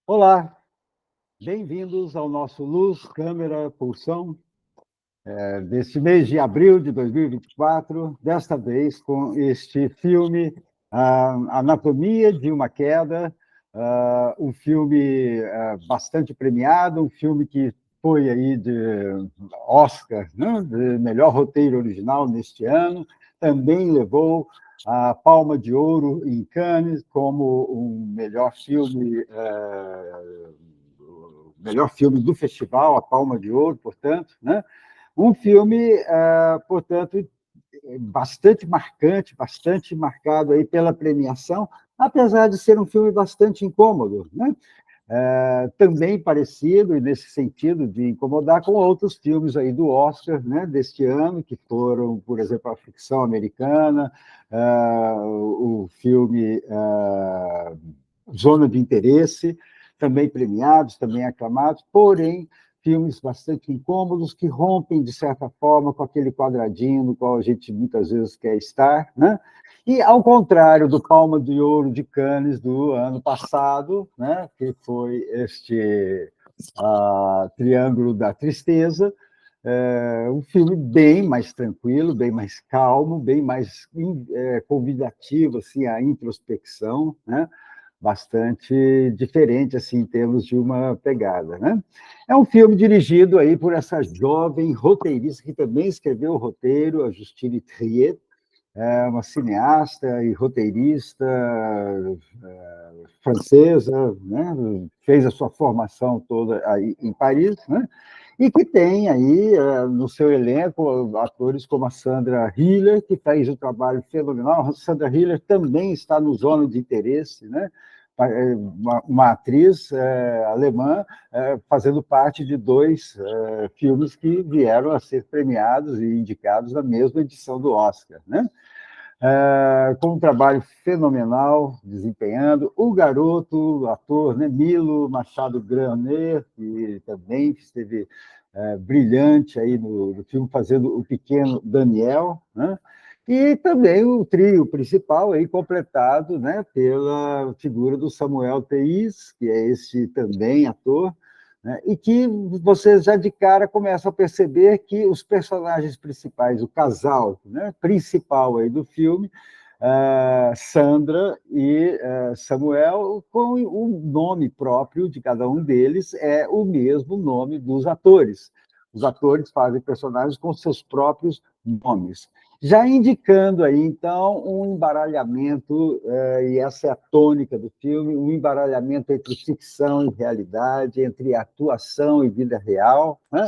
Olá, bem-vindos ao nosso Luz, Câmera, Pulsão, deste mês de abril de 2024, desta vez com este filme, Anatomia de uma Queda, um filme bastante premiado, um filme que foi aí de Oscar, né, de melhor roteiro original neste ano, também levou a Palma de Ouro em Cannes como um melhor filme do festival, a Palma de Ouro, portanto, né? Um filme, portanto, bastante marcante, bastante marcado aí pela premiação, apesar de ser um filme bastante incômodo, né? Também parecido, e nesse sentido de incomodar, com outros filmes aí do Oscar, né, deste ano, que foram, por exemplo, A Ficção Americana, o filme Zona de Interesse, também premiados, também aclamados, porém, filmes bastante incômodos, que rompem, de certa forma, com aquele quadradinho no qual a gente muitas vezes quer estar, né? E, ao contrário do Palma de Ouro de Cannes do ano passado, né, que foi este Triângulo da Tristeza, um filme bem mais tranquilo, bem mais calmo, bem mais convidativo assim, à introspecção, né? Bastante diferente assim, em termos de uma pegada. Né? É um filme dirigido aí por essa jovem roteirista que também escreveu o roteiro, a Justine Triet, é uma cineasta e roteirista francesa, né? Fez a sua formação toda aí em Paris, né? E que tem aí no seu elenco atores como a Sandra Hüller, que fez um trabalho fenomenal. A Sandra Hüller também está no Zona de Interesse, né? Uma atriz alemã fazendo parte de dois filmes que vieram a ser premiados e indicados na mesma edição do Oscar, né? Com um trabalho fenomenal, desempenhando. O garoto, o ator, né, Milo Machado Graner, que também esteve brilhante aí no filme, fazendo o pequeno Daniel, né? E também o trio principal, aí, completado, né, pela figura do Samuel Teis, que é esse também ator, né, e que você já de cara começa a perceber que os personagens principais, o casal, né, principal aí do filme, Sandra e Samuel, com o nome próprio de cada um deles, é o mesmo nome dos atores. Os atores fazem personagens com seus próprios nomes. Já indicando aí, então, um embaralhamento, e essa é a tônica do filme, um embaralhamento entre ficção e realidade, entre atuação e vida real, né?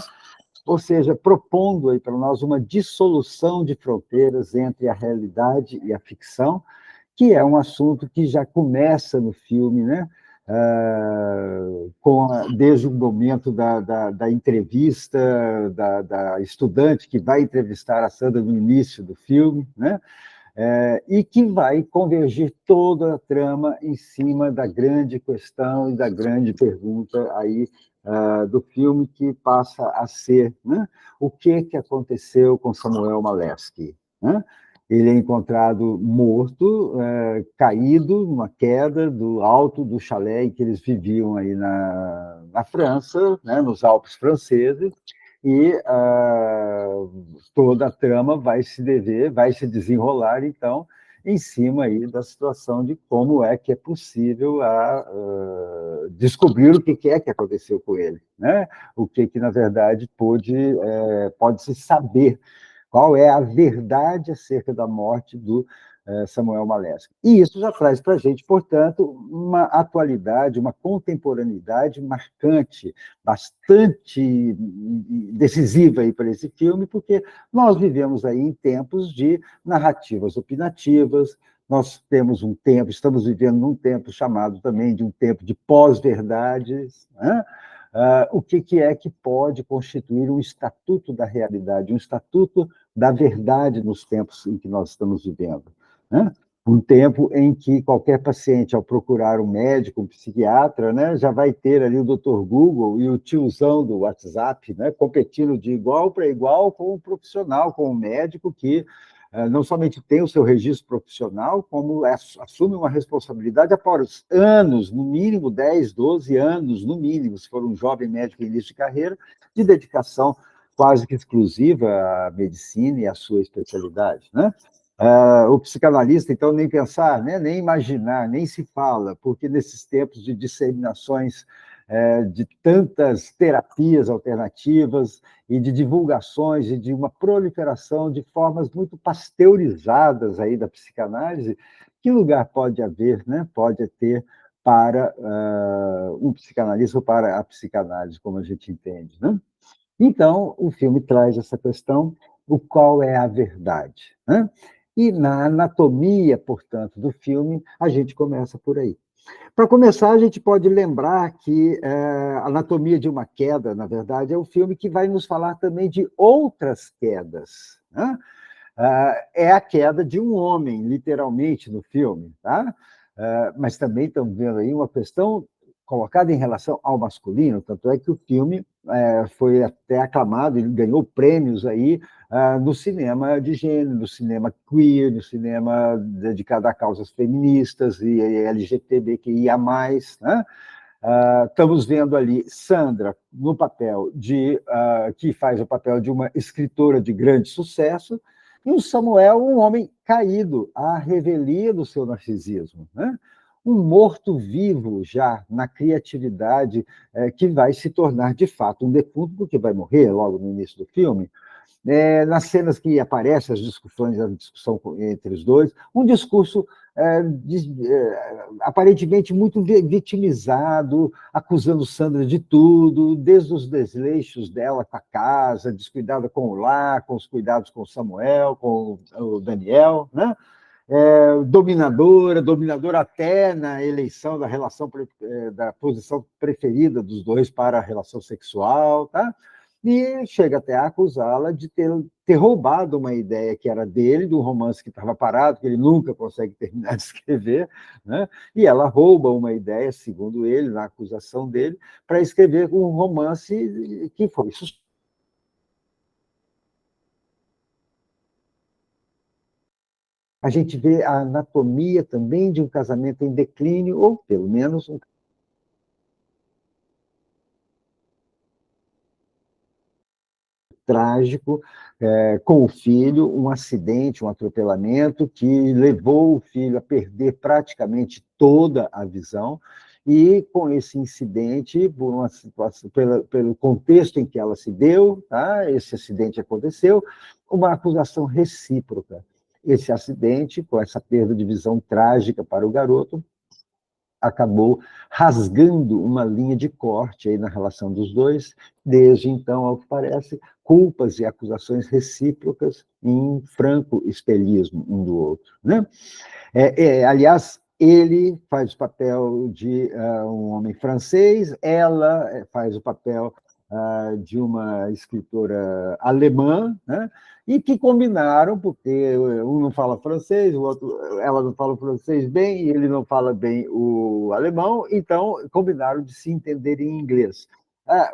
Ou seja, propondo aí para nós uma dissolução de fronteiras entre a realidade e a ficção, que é um assunto que já começa no filme, né? Desde o momento da entrevista da estudante que vai entrevistar a Sandra no início do filme, né? E que vai convergir toda a trama em cima da grande questão e da grande pergunta aí do filme, que passa a ser, né, o que aconteceu com Samuel Malevski, né? Ele é encontrado morto, caído numa queda do alto do chalé em que eles viviam aí na França, né, nos Alpes franceses, e toda a trama vai se desenrolar, então, em cima aí da situação de como é que é possível descobrir o que é que aconteceu com ele, né? O que na verdade, pode-se saber, qual é a verdade acerca da morte do Samuel Malesco. E isso já traz para a gente, portanto, uma atualidade, uma contemporaneidade marcante, bastante decisiva aí para esse filme, porque nós vivemos aí em tempos de narrativas opinativas, nós temos um tempo, estamos vivendo num tempo chamado também de um tempo de pós-verdades, né? O que é que pode constituir um estatuto da realidade, um estatuto da verdade nos tempos em que nós estamos vivendo, né? Um tempo em que qualquer paciente, ao procurar um médico, um psiquiatra, né, já vai ter ali o Dr. Google e o tiozão do WhatsApp, né, competindo de igual para igual com o profissional, com o médico que não somente tem o seu registro profissional, como assume uma responsabilidade após anos, no mínimo 10, 12 anos, no mínimo, se for um jovem médico em início de carreira, de dedicação quase que exclusiva à medicina e à sua especialidade, né? O psicanalista, então, nem pensar, né, nem imaginar, nem se fala, porque nesses tempos de disseminações de tantas terapias alternativas e de divulgações e de uma proliferação de formas muito pasteurizadas aí da psicanálise, que lugar pode haver, né, pode ter para um psicanalista ou para a psicanálise, como a gente entende, né? Então, o filme traz essa questão, o qual é a verdade, né? E na anatomia, portanto, do filme, a gente começa por aí. Para começar, a gente pode lembrar que Anatomia de uma Queda, na verdade, é um filme que vai nos falar também de outras quedas, né? É a queda de um homem, literalmente, no filme, tá? Mas também estamos vendo aí uma questão colocada em relação ao masculino, tanto é que o filme foi até aclamado, ele ganhou prêmios aí no cinema de gênero, no cinema queer, no cinema dedicado a causas feministas e LGBTQIA+, né? Estamos vendo ali Sandra no papel que faz o papel de uma escritora de grande sucesso, e o Samuel, um homem caído à revelia do seu narcisismo, né? Um morto-vivo já na criatividade, que vai se tornar, de fato, um defunto, porque vai morrer logo no início do filme. Nas cenas que aparecem as discussões, a discussão entre os dois, um discurso aparentemente muito vitimizado, acusando Sandra de tudo, desde os desleixos dela com a casa, descuidada com o lar, com os cuidados com o Samuel, com o Daniel, né? Dominadora até na eleição da relação, da posição preferida dos dois para a relação sexual, tá? E chega até a acusá-la de ter roubado uma ideia que era dele, de um romance que estava parado, que ele nunca consegue terminar de escrever, né? E ela rouba uma ideia, segundo ele, na acusação dele, para escrever um romance que foi a gente vê a anatomia também de um casamento em declínio, ou pelo menos um trágico, com o filho, um acidente, um atropelamento que levou o filho a perder praticamente toda a visão, e com esse incidente, por uma situação, pelo contexto em que ela se deu, tá? Esse acidente aconteceu, uma acusação recíproca. Esse acidente, com essa perda de visão trágica para o garoto, acabou rasgando uma linha de corte aí na relação dos dois. Desde então, ao que parece, culpas e acusações recíprocas em franco espelhismo um do outro, né? Aliás, ele faz o papel de um homem francês, ela faz o papel de uma escritora alemã, né? E que combinaram, porque um não fala francês, o outro, ela não fala francês bem, e ele não fala bem o alemão, então combinaram de se entender em inglês.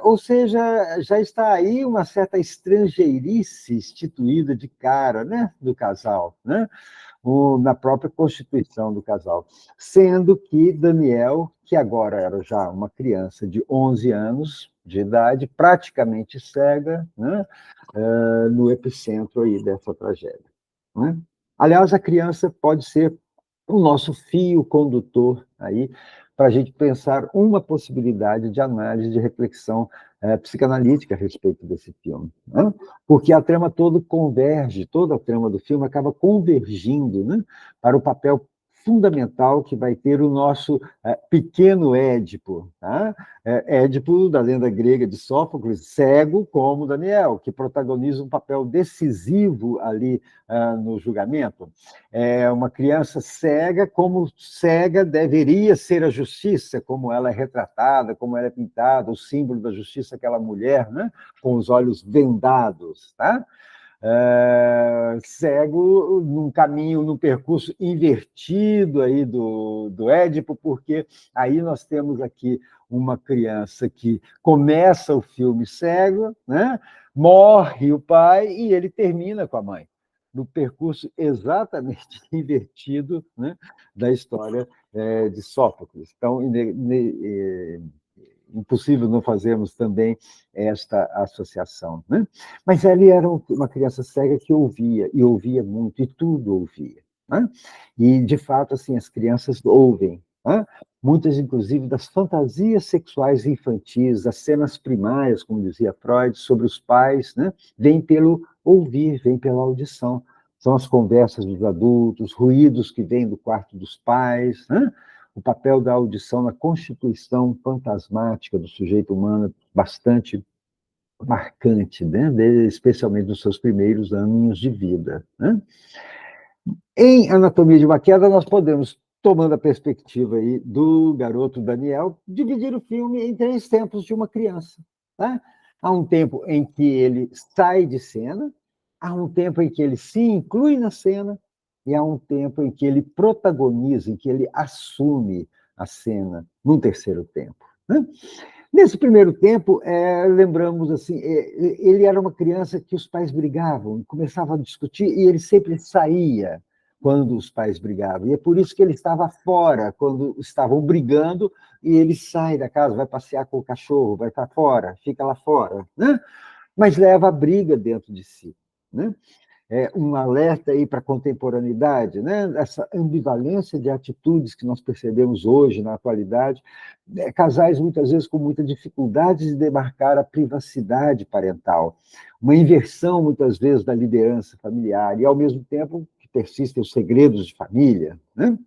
Ou seja, já está aí uma certa estrangeirice instituída de cara, né, do casal, né? Na própria constituição do casal. Sendo que Daniel, que agora era já uma criança de 11 anos de idade, praticamente cega, né, no epicentro aí dessa tragédia, né? Aliás, a criança pode ser o nosso fio condutor aí para a gente pensar uma possibilidade de análise, de reflexão psicanalítica a respeito desse filme, né? Porque a trama toda converge, toda a trama do filme acaba convergindo, né, para o papel fundamental que vai ter o nosso pequeno Édipo, tá? Édipo, da lenda grega de Sófocles, cego como Daniel, que protagoniza um papel decisivo ali no julgamento. Uma criança cega, como cega deveria ser a justiça, como ela é retratada, como ela é pintada, o símbolo da justiça, aquela mulher, né, com os olhos vendados, tá? Cego num caminho, num percurso invertido aí do Édipo, porque aí nós temos aqui uma criança que começa o filme cego, né? Morre o pai e ele termina com a mãe. no percurso exatamente invertido, né, da história de Sófocles. Então, impossível não fazermos também esta associação. Né? Mas ele era uma criança cega que ouvia, e ouvia muito, e tudo ouvia. Né? E, de fato, assim, as crianças ouvem. Né? Muitas, inclusive, das fantasias sexuais infantis, as cenas primárias, como dizia Freud, sobre os pais, né? Vêm pelo ouvir, vêm pela audição. São as conversas dos adultos, ruídos que vêm do quarto dos pais, né? O papel da audição na constituição fantasmática do sujeito humano é bastante marcante, né? Especialmente nos seus primeiros anos de vida. Né? Em Anatomia de uma Queda, nós podemos, tomando a perspectiva aí do garoto Daniel, dividir o filme em 3 tempos de uma criança. Tá? Há um tempo em que ele sai de cena, há um tempo em que ele se inclui na cena, e há um tempo em que ele protagoniza, em que ele assume a cena, num terceiro tempo. Né? Nesse primeiro tempo, lembramos assim, ele era uma criança que os pais brigavam, começavam a discutir, e ele sempre saía quando os pais brigavam. E é por isso que ele estava fora, quando estavam brigando, e ele sai da casa, vai passear com o cachorro, vai para fora, fica lá fora. Né? Mas leva a briga dentro de si. Né? Um alerta aí para a contemporaneidade, né? Essa ambivalência de atitudes que nós percebemos hoje, na atualidade, casais muitas vezes com muita dificuldade de demarcar a privacidade parental, uma inversão muitas vezes da liderança familiar, e ao mesmo tempo que persistem os segredos de família, né?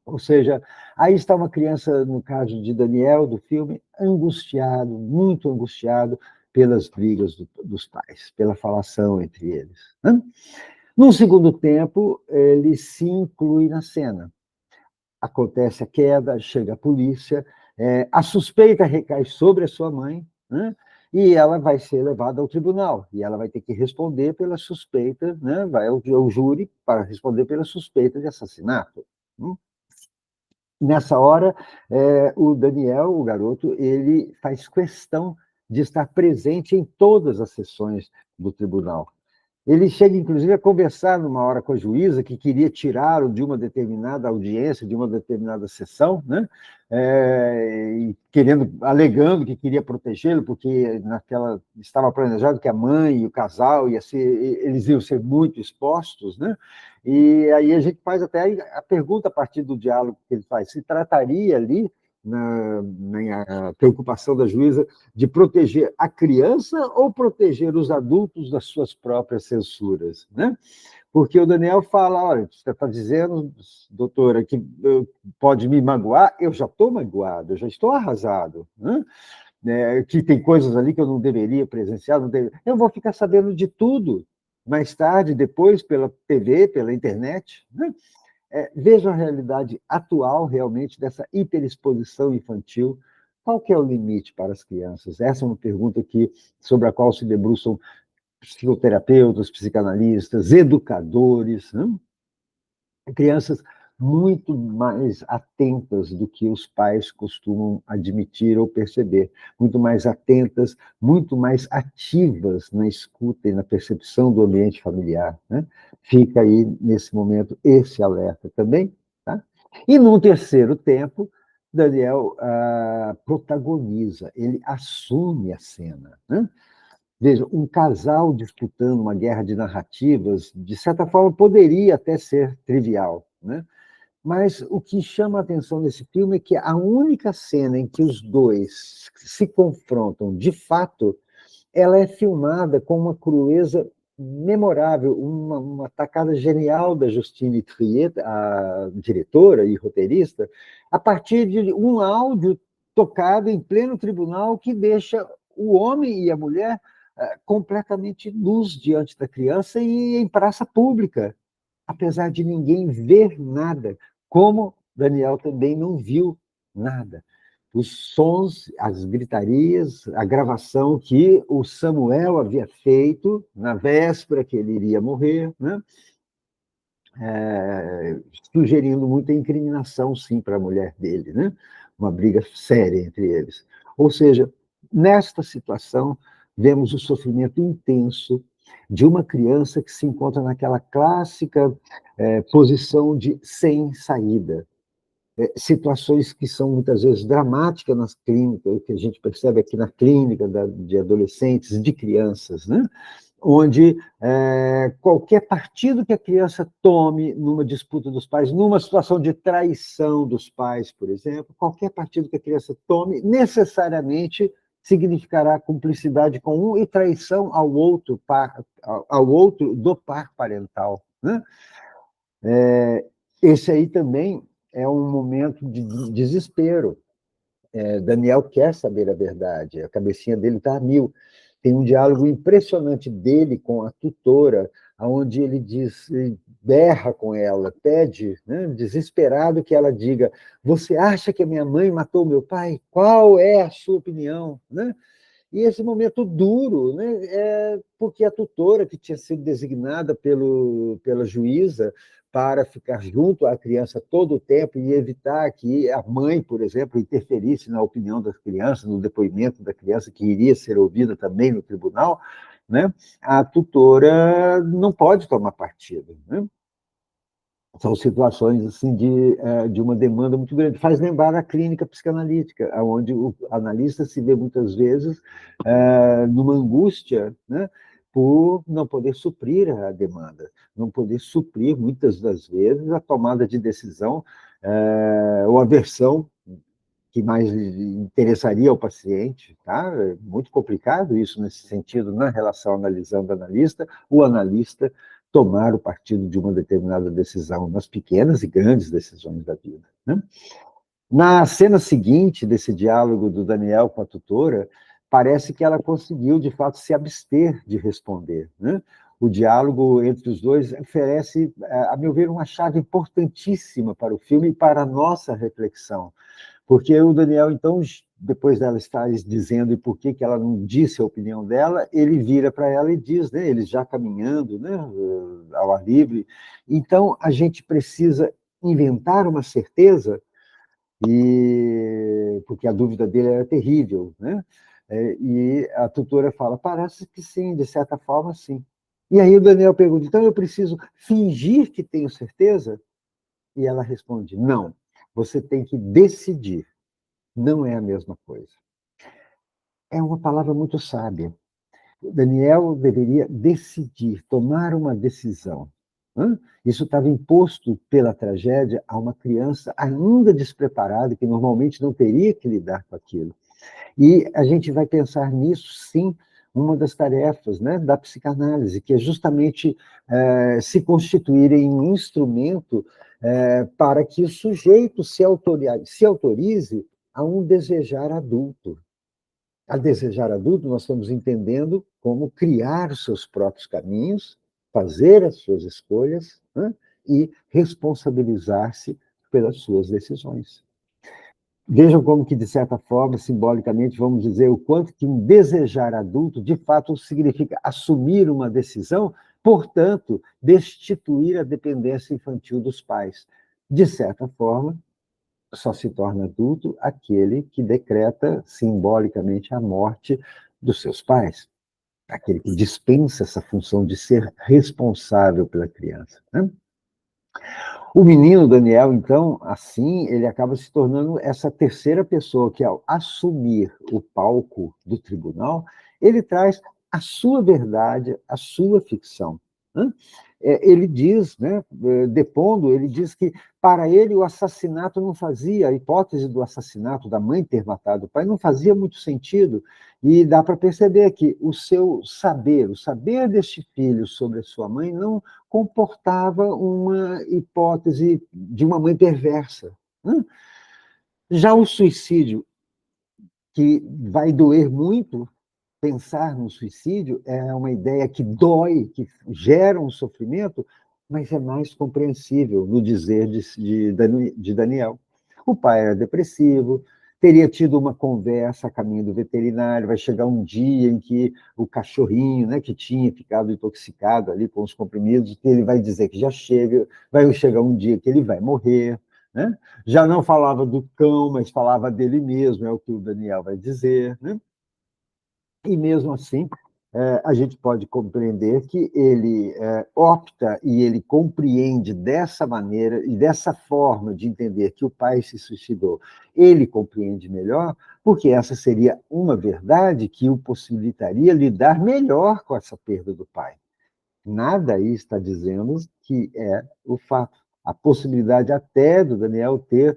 Ou seja, aí está uma criança, no caso de Daniel, do filme, angustiado, muito angustiado pelas brigas dos pais, pela falação entre eles. Né? Num segundo tempo, ele se inclui na cena. Acontece a queda, chega a polícia, a suspeita recai sobre a sua mãe, né? E ela vai ser levada ao tribunal, e ela vai ter que responder pela suspeita, né? Vai ao júri para responder pela suspeita de assassinato. Nessa hora, o Daniel, o garoto, ele faz questão de estar presente em todas as sessões do tribunal. Ele chega, inclusive, a conversar numa hora com a juíza que queria tirá-lo de uma determinada audiência, de uma determinada sessão, né? Alegando que queria protegê-lo, porque estava planejado que a mãe e o casal eles iam ser muito expostos, né? E aí a gente faz até a pergunta a partir do diálogo que ele faz: se trataria ali, na preocupação da juíza, de proteger a criança ou proteger os adultos das suas próprias censuras, né? Porque o Daniel fala, olha, você está dizendo, doutora, que pode me magoar, eu já estou magoado, eu já estou arrasado, né? Que tem coisas ali que eu não deveria presenciar, eu vou ficar sabendo de tudo, mais tarde, depois, pela TV, pela internet, né? Veja a realidade atual, realmente, dessa hiperexposição infantil. Qual que é o limite para as crianças? Essa é uma pergunta sobre a qual se debruçam psicoterapeutas, psicanalistas, educadores, né? Crianças muito mais atentas do que os pais costumam admitir ou perceber, muito mais atentas, muito mais ativas na escuta e na percepção do ambiente familiar. Né? Fica aí, nesse momento, esse alerta também. Tá? E, num terceiro tempo, Daniel protagoniza, ele assume a cena. Né? Veja, um casal disputando uma guerra de narrativas, de certa forma, poderia até ser trivial, né? Mas o que chama a atenção nesse filme é que a única cena em que os dois se confrontam, de fato, ela é filmada com uma crueza memorável, uma tacada genial da Justine Triet, a diretora e roteirista, a partir de um áudio tocado em pleno tribunal que deixa o homem e a mulher completamente nus diante da criança e em praça pública, apesar de ninguém ver nada, como Daniel também não viu nada. Os sons, as gritarias, a gravação que o Samuel havia feito na véspera que ele iria morrer, né? Sugerindo muita incriminação, sim, para a mulher dele, né? Uma briga séria entre eles. Ou seja, nesta situação, vemos o sofrimento intenso de uma criança que se encontra naquela clássica posição de sem saída. Situações que são muitas vezes dramáticas nas clínicas, que a gente percebe aqui na clínica de adolescentes, de crianças, né? Onde qualquer partido que a criança tome numa disputa dos pais, numa situação de traição dos pais, por exemplo, qualquer partido que a criança tome, necessariamente significará cumplicidade com um e traição ao outro do par parental, né? Esse aí também é um momento de desespero. Daniel quer saber a verdade, a cabecinha dele está a mil. Tem um diálogo impressionante dele com a tutora, onde ele ele berra com ela, pede, né, desesperado, que ela diga: você acha que a minha mãe matou meu pai? Qual é a sua opinião? Né? E esse momento duro, né, porque a tutora, que tinha sido designada pela juíza para ficar junto à criança todo o tempo e evitar que a mãe, por exemplo, interferisse na opinião das crianças, no depoimento da criança, que iria ser ouvida também no tribunal, né, a tutora não pode tomar partido. Né? São situações assim de uma demanda muito grande. Faz lembrar a clínica psicanalítica, onde o analista se vê muitas vezes numa angústia, né, por não poder suprir a demanda, não poder suprir, muitas das vezes, a tomada de decisão ou a versão que mais interessaria ao paciente. Tá? É muito complicado isso nesse sentido, na relação analisando-analista, o analista tomar o partido de uma determinada decisão, nas pequenas e grandes decisões da vida. Né? Na cena seguinte desse diálogo do Daniel com a tutora, parece que ela conseguiu, de fato, se abster de responder. Né? O diálogo entre os dois oferece, a meu ver, uma chave importantíssima para o filme e para a nossa reflexão. Porque o Daniel, então, depois dela estar dizendo e por que ela não disse a opinião dela, ele vira para ela e diz, né, eles já caminhando, né, ao ar livre. Então, a gente precisa inventar uma certeza, porque a dúvida dele era terrível, né? E a tutora fala: parece que sim, de certa forma, sim. E aí o Daniel pergunta: então eu preciso fingir que tenho certeza? E ela responde: não, você tem que decidir. Não é a mesma coisa. É uma palavra muito sábia. Daniel deveria decidir, tomar uma decisão. Isso estava imposto pela tragédia a uma criança ainda despreparada, que normalmente não teria que lidar com aquilo. E a gente vai pensar nisso, sim, uma das tarefas, né, da psicanálise, que é justamente se constituir em um instrumento para que o sujeito se autorize a um desejar adulto. A desejar adulto, nós estamos entendendo como criar os seus próprios caminhos, fazer as suas escolhas, né, e responsabilizar-se pelas suas decisões. Vejam como que, de certa forma, simbolicamente, vamos dizer o quanto que um desejar adulto, de fato, significa assumir uma decisão, portanto, destituir a dependência infantil dos pais. De certa forma, só se torna adulto aquele que decreta simbolicamente a morte dos seus pais, aquele que dispensa essa função de ser responsável pela criança. Né? O menino Daniel, então, assim, ele acaba se tornando essa terceira pessoa que, ao assumir o palco do tribunal, ele traz a sua verdade, a sua ficção. Né? Ele diz, né, depondo, ele diz que para ele o assassinato não fazia, a hipótese do assassinato da mãe ter matado o pai não fazia muito sentido, e dá para perceber que o seu saber, o saber deste filho sobre a sua mãe não comportava uma hipótese de uma mãe perversa. Né? Já o suicídio, que vai doer muito, pensar no suicídio é uma ideia que dói, que gera um sofrimento, mas é mais compreensível no dizer de Daniel. O pai era depressivo, teria tido uma conversa a caminho do veterinário, vai chegar um dia em que o cachorrinho, né, que tinha ficado intoxicado ali com os comprimidos, ele vai dizer que já chega, vai chegar um dia que ele vai morrer. Né? Já não falava do cão, mas falava dele mesmo, é o que o Daniel vai dizer. Né? E mesmo assim, a gente pode compreender que ele opta e ele compreende dessa maneira e dessa forma de entender que o pai se suicidou. Ele compreende melhor, porque essa seria uma verdade que o possibilitaria lidar melhor com essa perda do pai. Nada aí está dizendo que é o fato. A possibilidade até do Daniel ter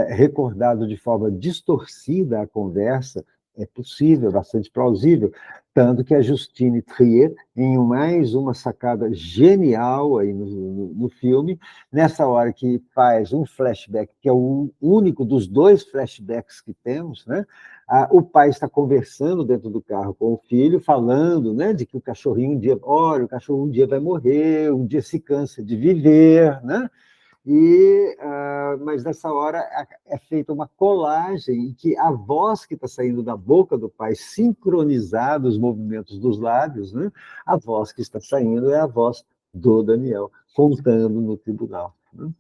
recordado de forma distorcida a conversa é possível, bastante plausível. Tanto que a Justine Triet, em mais uma sacada genial aí no filme, nessa hora que faz um flashback, que é o único dos dois flashbacks que temos, né? O pai está conversando dentro do carro com o filho, falando, né, de que o cachorrinho um dia, olha, o cachorro um dia vai morrer, um dia se cansa de viver, né? Mas nessa hora é feita uma colagem em que a voz que está saindo da boca do pai, sincronizada os movimentos dos lábios, né? A voz que está saindo é a voz do Daniel, contando no tribunal. Né?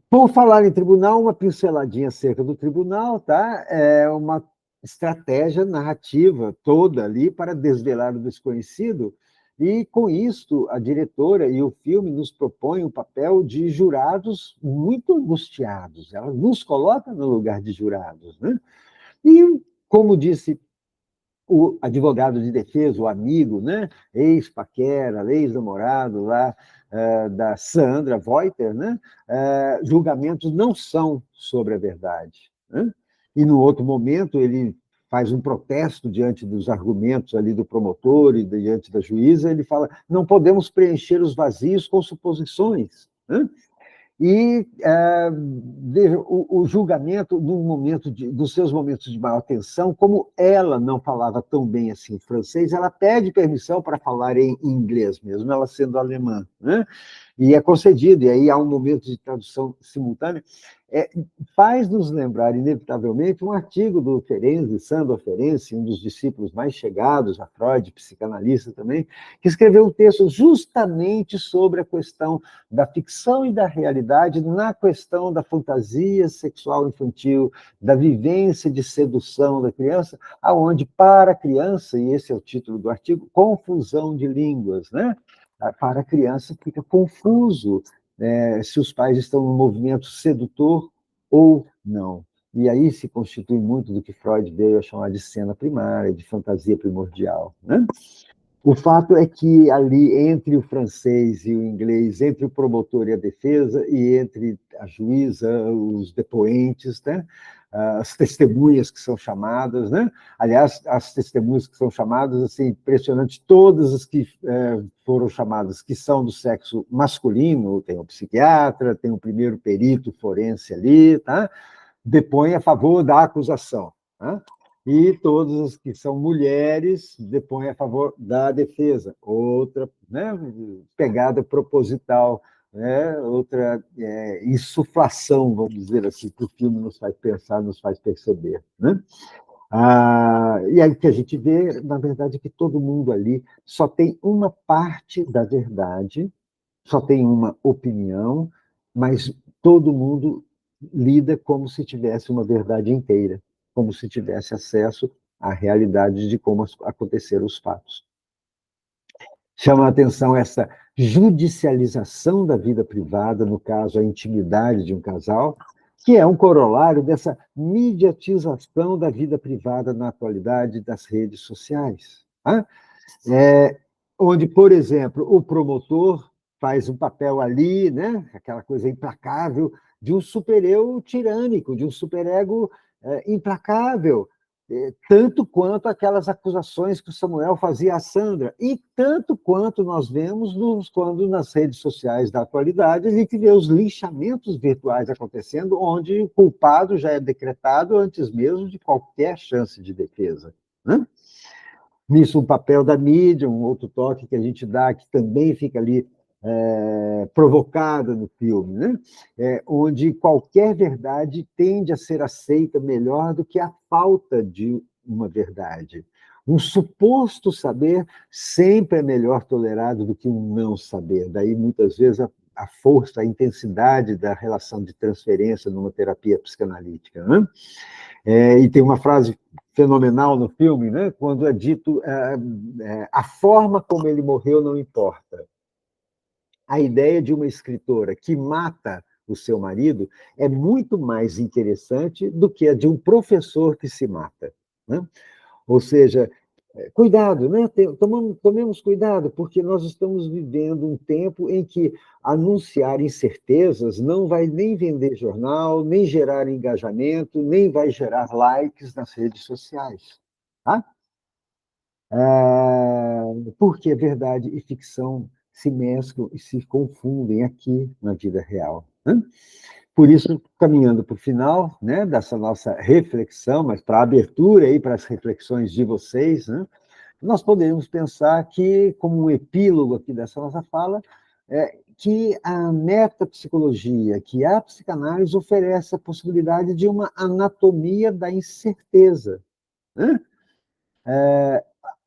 Por falar em tribunal, uma pinceladinha acerca do tribunal, tá? É uma estratégia narrativa toda ali para desvelar o desconhecido, e com isso a diretora e o filme nos propõem o papel de jurados muito angustiados. Ela nos coloca no lugar de jurados, né? E, como disse o advogado de defesa, o amigo, né? Ex-paquera, ex-namorado lá da Sandra Voiter, né? Julgamentos não são sobre a verdade. Né? E, no outro momento, ele faz um protesto diante dos argumentos ali do promotor e diante da juíza, ele fala, não podemos preencher os vazios com suposições. Né? E o julgamento no momento dos seus momentos de maior tensão, como ela não falava tão bem assim francês, ela pede permissão para falar em inglês mesmo, ela sendo alemã, né? E é concedido, e aí há um momento de tradução simultânea. Faz-nos lembrar, inevitavelmente, um artigo do Ferenczi, Sandor Ferenczi, um dos discípulos mais chegados a Freud, psicanalista também, que escreveu um texto justamente sobre a questão da ficção e da realidade na questão da fantasia sexual infantil, da vivência de sedução da criança, aonde para a criança, e esse é o título do artigo, confusão de línguas, né? Para a criança fica confuso se os pais estão no movimento sedutor ou não. E aí se constitui muito do que Freud veio a chamar de cena primária, de fantasia primordial. Né? O fato é que ali, entre o francês e o inglês, entre o promotor e a defesa, e entre a juíza, os depoentes, né? As testemunhas que são chamadas, né? Aliás, as testemunhas que são chamadas, assim, impressionante, todas as que foram chamadas, que são do sexo masculino, tem o psiquiatra, tem o primeiro perito forense ali, tá? Depõe a favor da acusação, tá? E todas as que são mulheres depõem a favor da defesa. Outra, né, pegada proposital, né, outra insuflação, vamos dizer assim, que o filme nos faz pensar, nos faz perceber. Né? E aí que a gente vê, na verdade, que todo mundo ali só tem uma parte da verdade, só tem uma opinião, mas todo mundo lida como se tivesse uma verdade inteira, como se tivesse acesso à realidade de como aconteceram os fatos. Chama a atenção essa judicialização da vida privada, no caso, a intimidade de um casal, que é um corolário dessa mediatização da vida privada na atualidade das redes sociais. Tá? Onde, por exemplo, o promotor faz um papel ali, né, aquela coisa implacável, de um supereu tirânico, de um superego implacável, tanto quanto aquelas acusações que o Samuel fazia à Sandra, e tanto quanto nós vemos quando nas redes sociais da atualidade a gente vê os linchamentos virtuais acontecendo, onde o culpado já é decretado antes mesmo de qualquer chance de defesa. Né? Nisso, o papel da mídia, um outro toque que a gente dá, que também fica ali provocada no filme, né? Onde qualquer verdade tende a ser aceita melhor do que a falta de uma verdade. Um suposto saber sempre é melhor tolerado do que um não saber. Daí, muitas vezes, a força, a intensidade da relação de transferência numa terapia psicanalítica. Né? E tem uma frase fenomenal no filme, né? Quando é dito a forma como ele morreu não importa. A ideia de uma escritora que mata o seu marido é muito mais interessante do que a de um professor que se mata, né? Ou seja, cuidado, né? Tomemos cuidado, porque nós estamos vivendo um tempo em que anunciar incertezas não vai nem vender jornal, nem gerar engajamento, nem vai gerar likes nas redes sociais. Tá? Porque verdade e ficção se mesclam e se confundem aqui na vida real. Né? Por isso, caminhando para o final, né, dessa nossa reflexão, mas para a abertura aí para as reflexões de vocês, né, nós podemos pensar que, como um epílogo aqui dessa nossa fala, que a metapsicologia, que a psicanálise oferece a possibilidade de uma anatomia da incerteza. Né?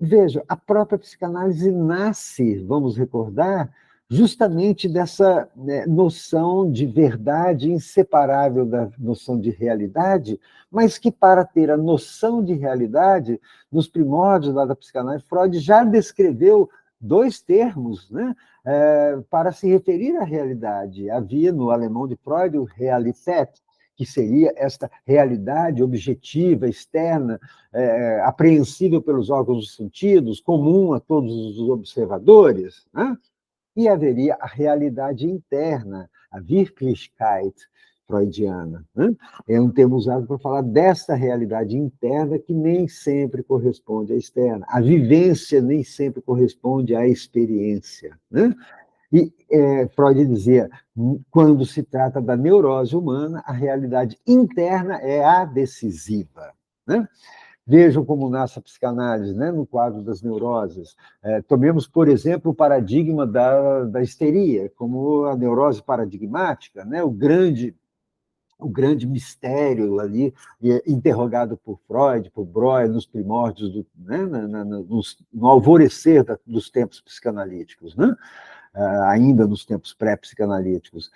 Veja, a própria psicanálise nasce, vamos recordar, justamente dessa, né, noção de verdade inseparável da noção de realidade, mas que, para ter a noção de realidade, nos primórdios da psicanálise, Freud já descreveu dois termos, né, para se referir à realidade. Havia no alemão de Freud o Realität, que seria esta realidade objetiva, externa, apreensível pelos órgãos dos sentidos, comum a todos os observadores, né? E haveria a realidade interna, a Wirklichkeit freudiana. Né? É um termo usado para falar desta realidade interna que nem sempre corresponde à externa. A vivência nem sempre corresponde à experiência. Né? E Freud dizia, quando se trata da neurose humana, a realidade interna é a decisiva. Né? Vejam como nasce a psicanálise, né, no quadro das neuroses. Tomemos, por exemplo, o paradigma da histeria, como a neurose paradigmática, né, o grande mistério ali, interrogado por Freud, por Breuer, nos primórdios, né, no alvorecer dos tempos psicanalíticos, né? Ainda nos tempos pré-psicanalíticos.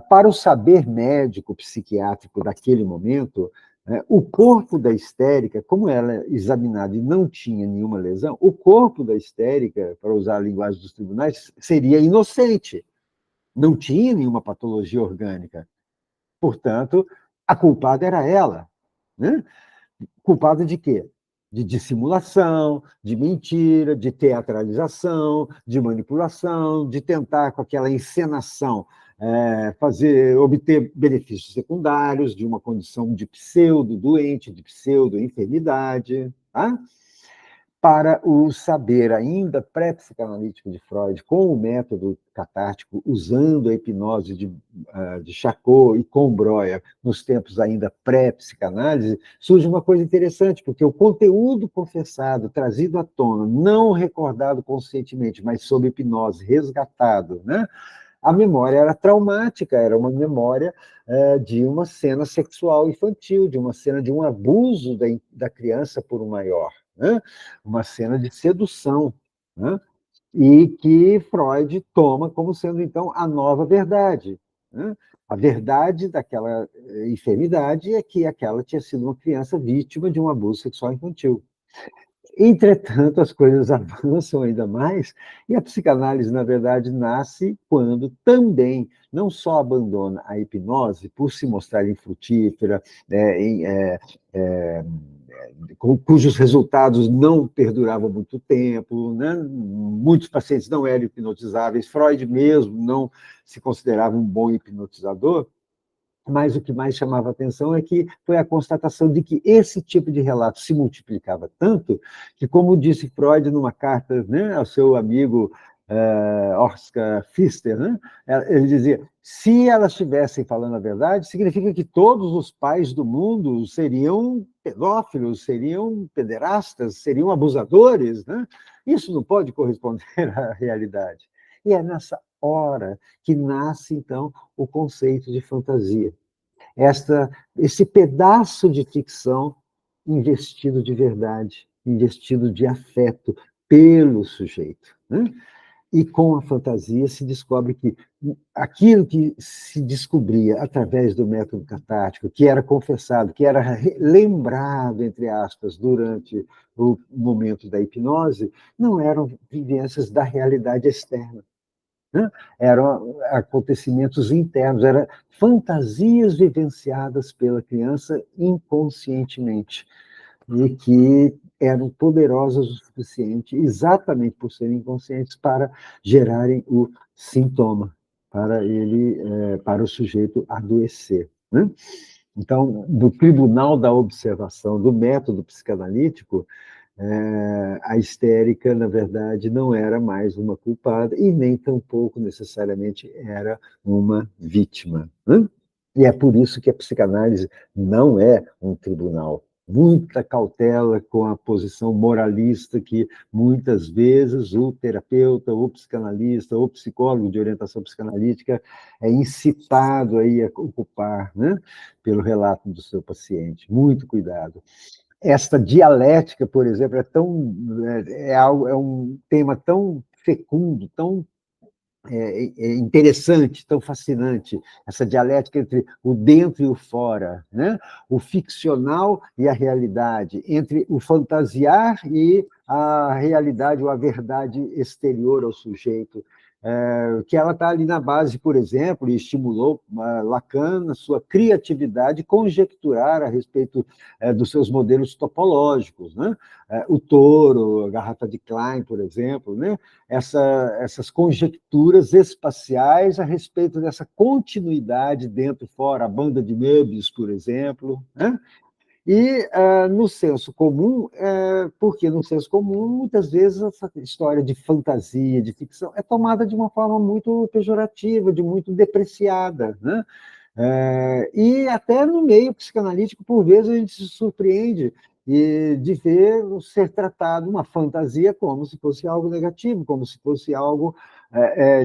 Para o saber médico psiquiátrico daquele momento, o corpo da histérica, como ela é examinada e não tinha nenhuma lesão, o corpo da histérica, para usar a linguagem dos tribunais, seria inocente, não tinha nenhuma patologia orgânica. Portanto, a culpada era ela. Né? Culpada de quê? De dissimulação, de mentira, de teatralização, de manipulação, de tentar, com aquela encenação, obter benefícios secundários de uma condição de pseudo-doente, de pseudo-enfermidade. Tá? Para o saber ainda pré-psicanalítico de Freud, com o método catártico, usando a hipnose de Charcot e com Breuer, nos tempos ainda pré-psicanálise, surge uma coisa interessante, porque o conteúdo confessado, trazido à tona, não recordado conscientemente, mas sob hipnose, resgatado, né? A memória era traumática, era uma memória de uma cena sexual infantil, de uma cena de um abuso da criança por um maior. Né? Uma cena de sedução, né? E que Freud toma como sendo, então, a nova verdade. Né? A verdade daquela enfermidade é que aquela tinha sido uma criança vítima de um abuso sexual infantil. Entretanto, as coisas avançam ainda mais, e a psicanálise, na verdade, nasce quando também não só abandona a hipnose por se mostrar infrutífera, cujos resultados não perduravam muito tempo, né? Muitos pacientes não eram hipnotizáveis, Freud mesmo não se considerava um bom hipnotizador, mas o que mais chamava atenção é que foi a constatação de que esse tipo de relato se multiplicava tanto que, como disse Freud numa carta, né, ao seu amigo Oscar Pfister, né, ele dizia, se elas estivessem falando a verdade, significa que todos os pais do mundo seriam pedófilos, seriam pederastas, seriam abusadores. Né? Isso não pode corresponder à realidade. E é nessa hora que nasce, então, o conceito de fantasia. Esse pedaço de ficção investido de verdade, investido de afeto pelo sujeito. Né? E com a fantasia se descobre que aquilo que se descobria através do método catártico, que era confessado, que era lembrado, entre aspas, durante o momento da hipnose, não eram vivências da realidade externa, né? Eram acontecimentos internos, eram fantasias vivenciadas pela criança inconscientemente e que eram poderosas o suficiente, exatamente por serem inconscientes, para gerarem o sintoma, para o sujeito adoecer, né? Então, do tribunal da observação, do método psicanalítico, a histérica, na verdade, não era mais uma culpada e nem tampouco necessariamente era uma vítima, né? E é por isso que a psicanálise não é um tribunal. Muita cautela com a posição moralista que muitas vezes o terapeuta, o psicanalista, o psicólogo de orientação psicanalítica é incitado aí a ocupar, né, pelo relato do seu paciente. Muito cuidado. Esta dialética, por exemplo, é um tema tão fecundo, tão interessante, tão fascinante, essa dialética entre o dentro e o fora, né? O ficcional e a realidade, entre o fantasiar e a realidade ou a verdade exterior ao sujeito. Que ela está ali na base, por exemplo, e estimulou Lacan na sua criatividade conjecturar a respeito dos seus modelos topológicos, né? O touro, a garrafa de Klein, por exemplo, né? Essas conjecturas espaciais a respeito dessa continuidade dentro e fora, a banda de Möbius, por exemplo, né? E no senso comum, porque no senso comum, muitas vezes, essa história de fantasia, de ficção, é tomada de uma forma muito pejorativa, de muito depreciada, né? E até no meio psicanalítico, por vezes, a gente se surpreende de ver ser tratado uma fantasia como se fosse algo negativo, como se fosse algo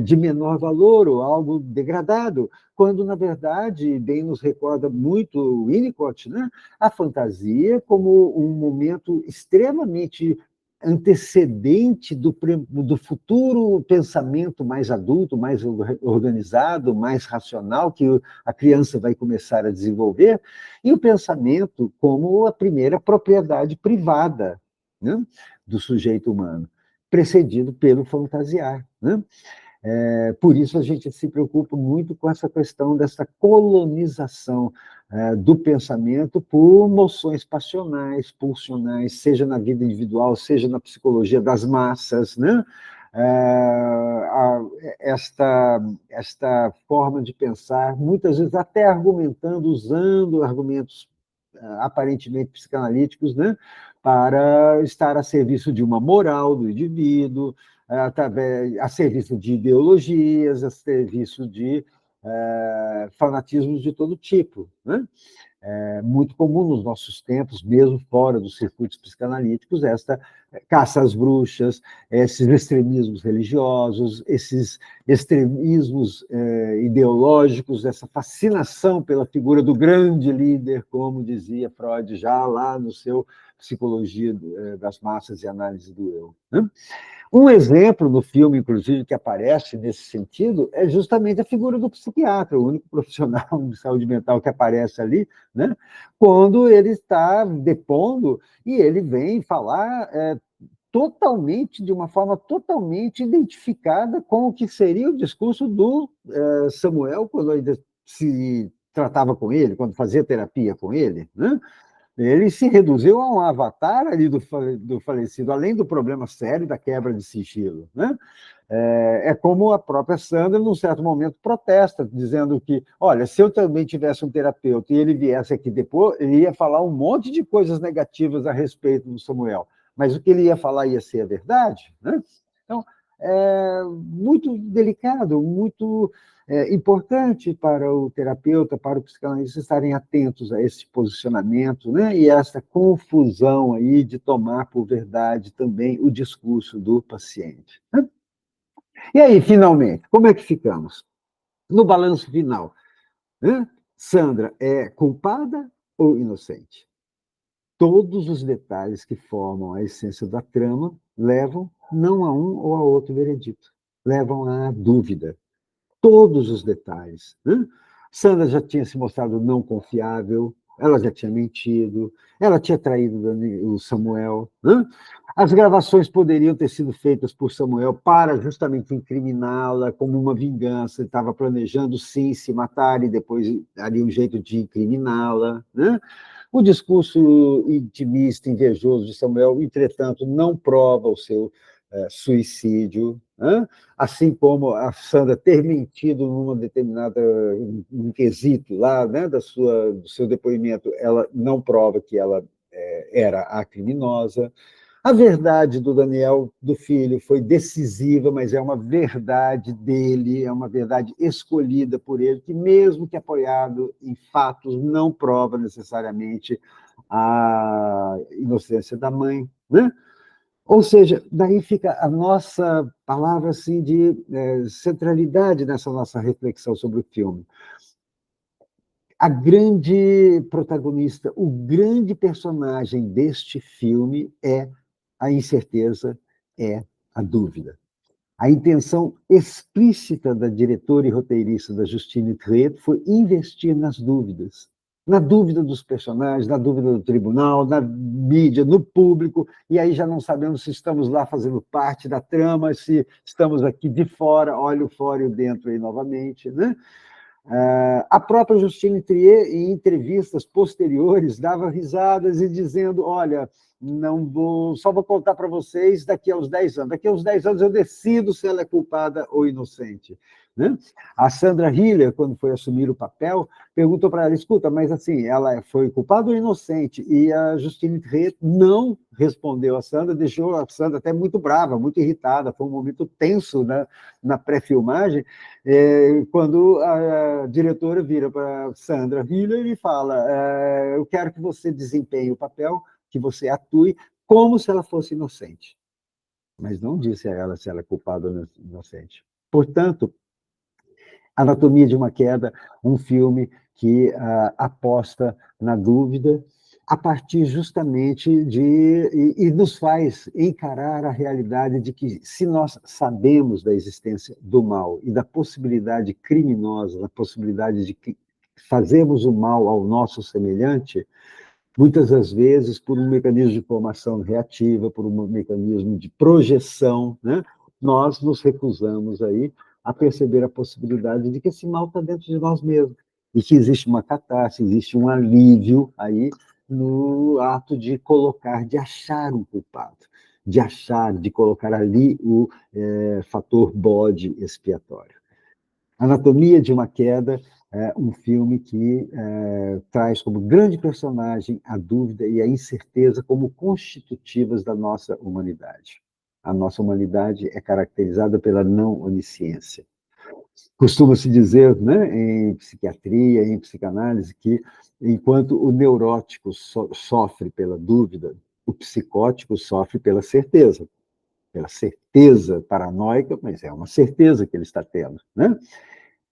de menor valor ou algo degradado, quando, na verdade, bem nos recorda muito Winnicott, né? A fantasia como um momento extremamente antecedente do futuro pensamento mais adulto, mais organizado, mais racional, que a criança vai começar a desenvolver, e o pensamento como a primeira propriedade privada, né, do sujeito humano, precedido pelo fantasiar, né? Por isso a gente se preocupa muito com essa questão dessa colonização do pensamento por noções passionais, pulsionais, seja na vida individual, seja na psicologia das massas, né? Esta forma de pensar, muitas vezes até argumentando, usando argumentos aparentemente psicanalíticos, né, para estar a serviço de uma moral do indivíduo, a serviço de ideologias, a serviço de fanatismos de todo tipo, né? É muito comum nos nossos tempos, mesmo fora dos circuitos psicanalíticos, esta caça às bruxas, esses extremismos religiosos, esses extremismos ideológicos, essa fascinação pela figura do grande líder, como dizia Freud já lá no seu Psicologia das Massas e Análise do Eu, né? Um exemplo no filme, inclusive, que aparece nesse sentido é justamente a figura do psiquiatra, o único profissional de saúde mental que aparece ali, né? Quando ele está depondo e ele vem falar totalmente, de uma forma totalmente identificada com o que seria o discurso do Samuel, quando ainda se tratava com ele, quando fazia terapia com ele, né? Ele se reduziu a um avatar ali do falecido, além do problema sério da quebra de sigilo, né? Como a própria Sandra, num certo momento, protesta, dizendo que, olha, se eu também tivesse um terapeuta e ele viesse aqui depois, ele ia falar um monte de coisas negativas a respeito do Samuel, mas o que ele ia falar ia ser a verdade, né? Então, muito delicado, muito importante para o terapeuta, para o psicanalista estarem atentos a esse posicionamento, né? E essa confusão aí de tomar por verdade também o discurso do paciente, né? E aí, finalmente, como é que ficamos? No balanço final, né? Sandra é culpada ou inocente? Todos os detalhes que formam a essência da trama levam não a um ou a outro veredito. levam à dúvida. Todos os detalhes. Né? Sandra já tinha se mostrado não confiável, ela já tinha mentido, ela tinha traído o Samuel. Né? As gravações poderiam ter sido feitas por Samuel para justamente incriminá-la como uma vingança. Ele estava planejando, sim, se matar e depois daria um jeito de incriminá-la. Né? O discurso intimista, invejoso de Samuel, entretanto, não prova o seu suicídio, né? Assim como a Sandra ter mentido numa determinada um quesito lá, né, do seu depoimento, ela não prova que ela era a criminosa. A verdade do Daniel, do filho, foi decisiva, mas é uma verdade dele, é uma verdade escolhida por ele, que mesmo que apoiado em fatos, não prova necessariamente a inocência da mãe, né? Ou seja, daí fica a nossa palavra assim de centralidade nessa nossa reflexão sobre o filme. A grande protagonista, o grande personagem deste filme é a incerteza, é a dúvida. A intenção explícita da diretora e roteirista da Justine Triet foi investir nas dúvidas. Na dúvida dos personagens, na dúvida do tribunal, na mídia, no público, e aí já não sabemos se estamos lá fazendo parte da trama, se estamos aqui de fora, olha o fora e o dentro aí novamente. Né? A própria Justine Triet, em entrevistas posteriores, dava risadas e dizendo, olha, não vou, só vou contar para vocês daqui a uns 10 anos. Daqui a uns 10 anos eu decido se ela é culpada ou inocente. Né? A Sandra Hiller, quando foi assumir o papel, perguntou para ela, escuta, mas assim, ela foi culpada ou inocente? E a Justine Triet não respondeu a Sandra, deixou a Sandra até muito brava, muito irritada, foi um momento tenso, né, na pré-filmagem, quando a diretora vira para Sandra Hiller e fala, eu quero que você desempenhe o papel, que você atue como se ela fosse inocente. Mas não disse a ela se ela é culpada ou inocente. Portanto, Anatomia de uma Queda, um filme que aposta na dúvida a partir justamente e nos faz encarar a realidade de que se nós sabemos da existência do mal e da possibilidade criminosa, da possibilidade de que fazemos o mal ao nosso semelhante, muitas das vezes por um mecanismo de formação reativa, por um mecanismo de projeção, né? Nós nos recusamos aí a perceber a possibilidade de que esse mal está dentro de nós mesmos e que existe uma catarse, existe um alívio aí no ato de colocar, de achar um culpado, de achar, de colocar ali o fator bode expiatório. Anatomia de uma Queda é um filme que traz como grande personagem a dúvida e a incerteza como constitutivas da nossa humanidade. A nossa humanidade é caracterizada pela não onisciência. Costuma-se dizer, né, em psiquiatria, em psicanálise, que enquanto o neurótico sofre pela dúvida, o psicótico sofre pela certeza paranoica, mas é uma certeza que ele está tendo, né?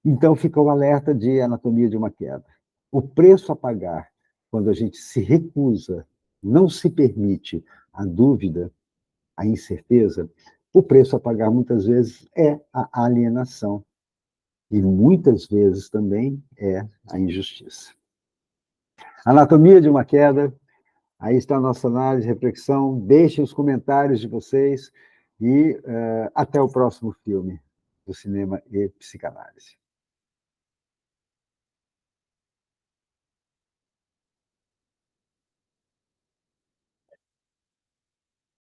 Então, fica o alerta de Anatomia de uma Queda. O preço a pagar quando a gente se recusa, não se permite a dúvida, a incerteza, o preço a pagar muitas vezes é a alienação. E muitas vezes também é a injustiça. Anatomia de uma Queda, aí está a nossa análise, reflexão. Deixem os comentários de vocês e até o próximo filme do Cinema e Psicanálise.